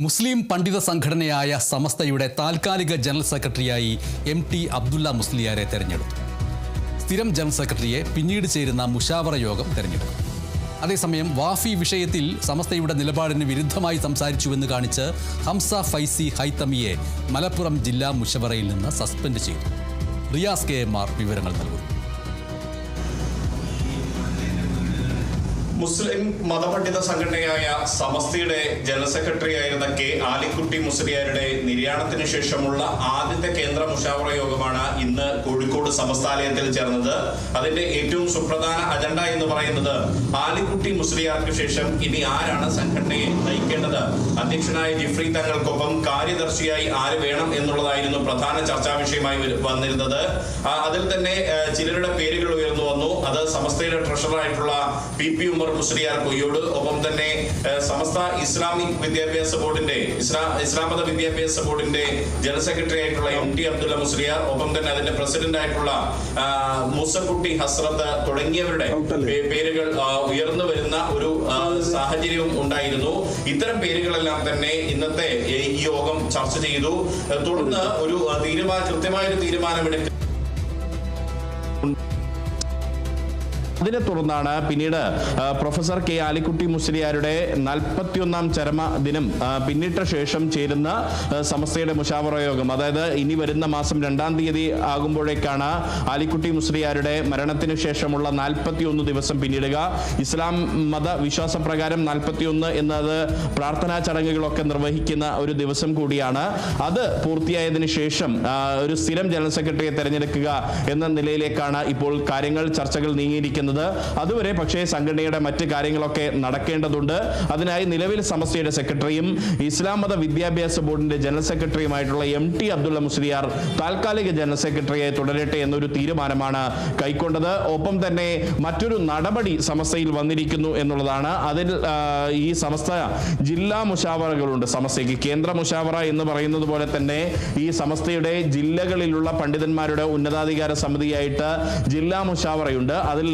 മുസ്ലിം പണ്ഡിത സംഘടനയായ സമസ്തയുടെ താൽക്കാലിക ജനറൽ സെക്രട്ടറിയായി MT അബ്ദുള്ള മുസ്ലിയാരെ തെരഞ്ഞെടുത്തു. സ്ഥിരം ജനറൽ സെക്രട്ടറിയെ പിന്നീട് ചേരുന്ന മുഷാവറ യോഗം തെരഞ്ഞെടുക്കും. അതേസമയം വാഫി വിഷയത്തിൽ സമസ്തയുടെ നിലപാടിന് വിരുദ്ധമായി സംസാരിച്ചുവെന്ന് കാണിച്ച് ഹംസ ഫൈസി ഹൈതമിയെ മലപ്പുറം ജില്ലാ മുഷവറയിൽ നിന്ന് സസ്പെൻഡ് ചെയ്തു. റിയാസ് KMR വിവരങ്ങൾ നൽകുന്നു. മുസ്ലിം മതപണ്ഡിത സംഘടനയായ സമസ്തയുടെ ജനറൽ സെക്രട്ടറി ആയിരുന്ന ആലിക്കുട്ടി മുസ്ലിയാരുടെ നിര്യാണത്തിന് ശേഷമുള്ള ആദ്യത്തെ കേന്ദ്ര മുഷാവറ യോഗമാണ് ഇന്ന് കോഴിക്കോട് സമസ്താലയത്തിൽ ചേർന്നത്. അതിന്റെ ഏറ്റവും സുപ്രധാന അജണ്ട എന്ന് പറയുന്നത് ആലിക്കുട്ടി മുസ്ലിയാർക്ക് ശേഷം ഇനി ആരാണ് സംഘടനയെ നയിക്കേണ്ടത്, അധ്യക്ഷനായ ജിഫ്രി തങ്ങൾക്കൊപ്പം കാര്യദർശിയായി ആര് വേണം എന്നുള്ളതായിരുന്നു പ്രധാന ചർച്ചാ വിഷയമായി വന്നിരുന്നത്. അതിൽ തന്നെ ചിലരുടെ പേരുകൾ ഉയർന്നു വന്നു. അത് സമസ്തയുടെ ട്രഷററായിട്ടുള്ള PP ഉമർ മുസ്ലിയാർ കൊയ്യോട്, ഒപ്പം തന്നെ സമസ്ത ഇസ്ലാമിക് വിദ്യാഭ്യാസ ബോർഡിന്റെ ഇസ്ലാം മത വിദ്യാഭ്യാസ ബോർഡിന്റെ ജനറൽ സെക്രട്ടറി ആയിട്ടുള്ള MT അബ്ദുള്ള മുസ്ലിയാർ, ഒപ്പം തന്നെ അതിന്റെ പ്രസിഡന്റ് ആയിട്ടുള്ള മൂസക്കുട്ടി ഹസ്രത്ത് തുടങ്ങിയവരുടെ പേരുകൾ ഉയർന്നു വരുന്ന ഒരു സാഹചര്യവും ഉണ്ടായിരുന്നു. ഇത്തരം പേരുകളെല്ലാം തന്നെ ഇന്നത്തെ ഈ യോഗം ചർച്ച ചെയ്തു. തുടർന്ന് ഒരു കൃത്യമായൊരു തീരുമാനമെടുക്കുക. അതിനെ തുടർന്നാണ് പിന്നീട് പ്രൊഫസർ ആലിക്കുട്ടി മുസ്ലിയാരുടെ 41ാം ചരമ ദിനം പിന്നിട്ട ശേഷം ചേരുന്ന സമസ്തയുടെ മുഷാവറ യോഗം, അതായത് ഇനി വരുന്ന മാസം 2-ാം തീയതി ആകുമ്പോഴേക്കാണ് ആലിക്കുട്ടി മുസ്ലിയാരുടെ മരണത്തിന് ശേഷമുള്ള 41 ദിവസം പിന്നിടുക. ഇസ്ലാം മത വിശ്വാസപ്രകാരം 41 എന്നത് പ്രാർത്ഥനാ ചടങ്ങുകളൊക്കെ നിർവഹിക്കുന്ന ഒരു ദിവസം കൂടിയാണ്. അത് പൂർത്തിയായതിനു ശേഷം ഒരു സ്ഥിരം ജനറൽ സെക്രട്ടറിയെ തെരഞ്ഞെടുക്കുക എന്ന നിലയിലേക്കാണ് ഇപ്പോൾ ചർച്ചകൾ നീങ്ങിയിരിക്കുന്നത്. അതുവരെ പക്ഷേ സംഘടനയുടെ മറ്റ് കാര്യങ്ങളൊക്കെ നടക്കേണ്ടതുണ്ട്. അതിനായി നിലവിൽ സമസ്തയുടെ സെക്രട്ടറിയും ഇസ്ലാം മത വിദ്യാഭ്യാസ ബോർഡിന്റെ ജനറൽ സെക്രട്ടറിയുമായിട്ടുള്ള MT അബ്ദുള്ള മുസ്ലിയാർ താൽക്കാലിക ജനറൽ സെക്രട്ടറിയായി തുടരട്ടെ എന്നൊരു തീരുമാനമാണ് കൈക്കൊണ്ടത്. ഒപ്പം തന്നെ മറ്റൊരു നടപടി സമസ്തയിൽ വന്നിരിക്കുന്നു എന്നുള്ളതാണ്. അതിൽ ഈ സമസ്ത ജില്ലാ മുഷാവറകളുണ്ട്. സമസ്തയ്ക്ക് കേന്ദ്ര മുഷാവറ എന്ന് പറയുന്നത് പോലെ തന്നെ ഈ സമസ്തയുടെ ജില്ലകളിലുള്ള പണ്ഡിതന്മാരുടെ ഉന്നതാധികാര സമിതിയായിട്ട് ജില്ലാ മുഷാവറയുണ്ട്. അതിൽ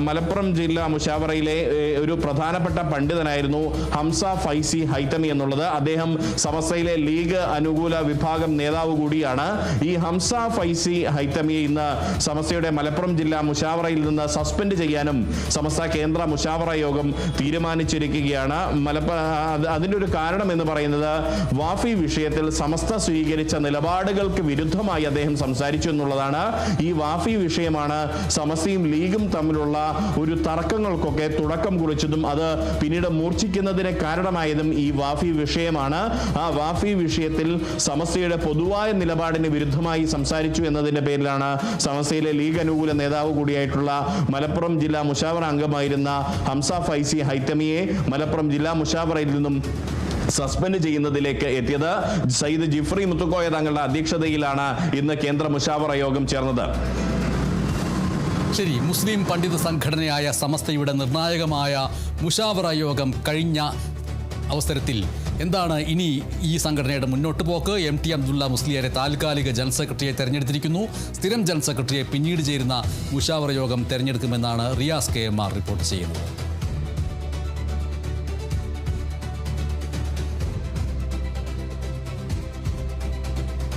മലപ്പുറം ജില്ലാ മുഷാവറയിലെ ഒരു പ്രധാനപ്പെട്ട പണ്ഡിതനായിരുന്നു ഹംസ ഫൈസി ഹൈതമി എന്നുള്ളത്. അദ്ദേഹം സമസ്തയിലെ ലീഗ് അനുകൂല വിഭാഗം നേതാവ് കൂടിയാണ്. ഈ ഹംസ ഫൈസി ഹൈതമിയെ ഇന്ന് സമസ്തയുടെ മലപ്പുറം ജില്ലാ മുഷാവറയിൽ നിന്ന് സസ്പെൻഡ് ചെയ്യാനും സമസ്ത കേന്ദ്ര മുഷാവറ യോഗം തീരുമാനിച്ചിരിക്കുകയാണ്. അതിൻ്റെ ഒരു കാരണം എന്ന് പറയുന്നത് വാഫി വിഷയത്തിൽ സമസ്ത സ്വീകരിച്ച നിലപാടുകൾക്ക് വിരുദ്ധമായി അദ്ദേഹം സംസാരിച്ചു എന്നുള്ളതാണ്. ഈ വാഫി വിഷയമാണ് സമസ്തയും ലീഗും തമ്മിലുള്ള ഒരു തർക്കങ്ങൾക്കൊക്കെ തുടക്കം കുറിച്ചതും അത് പിന്നീട് മൂർച്ഛിക്കുന്നതിന് കാരണമായതും ഈ വാഫി വിഷയമാണ്. ആ വാഫി വിഷയത്തിൽ സമസ്തയുടെ പൊതുവായ നിലപാടിന് വിരുദ്ധമായി സംസാരിച്ചു എന്നതിന്റെ പേരിലാണ് സമസ്തയിലെ ലീഗ് അനുകൂല നേതാവ് കൂടിയായിട്ടുള്ള മലപ്പുറം ജില്ലാ മുഷാവറ അംഗമായിരുന്ന ഹംസ ഫൈസി ഹൈതമിയെ മലപ്പുറം ജില്ലാ മുഷാവറയിൽ നിന്നും സസ്പെൻഡ് ചെയ്യുന്നതിലേക്ക് എത്തിയത്. സയ്യിദ് ജിഫ്രി മുത്തുക്കോയ തങ്ങളുടെ അധ്യക്ഷതയിലാണ് ഇന്ന് കേന്ദ്ര മുഷാവറ യോഗം ചേർന്നത്. ശരി, മുസ്ലിം പണ്ഡിത സംഘടനയായ സമസ്തയുടെ നിർണായകമായ മുഷാവറ യോഗം കഴിഞ്ഞ അവസരത്തിൽ എന്താണ് ഇനി ഈ സംഘടനയുടെ മുന്നോട്ട് പോക്ക്? MT അബ്ദുള്ള മുസ്ലിയാരെ താൽക്കാലിക ജനറൽ സെക്രട്ടറിയെ തെരഞ്ഞെടുത്തിരിക്കുന്നു. സ്ഥിരം ജനറൽ സെക്രട്ടറിയെ പിന്നീട് ചേരുന്ന മുഷാവറ യോഗം തെരഞ്ഞെടുക്കുമെന്നാണ് റിയാസ് KMR റിപ്പോർട്ട് ചെയ്യുന്നത്.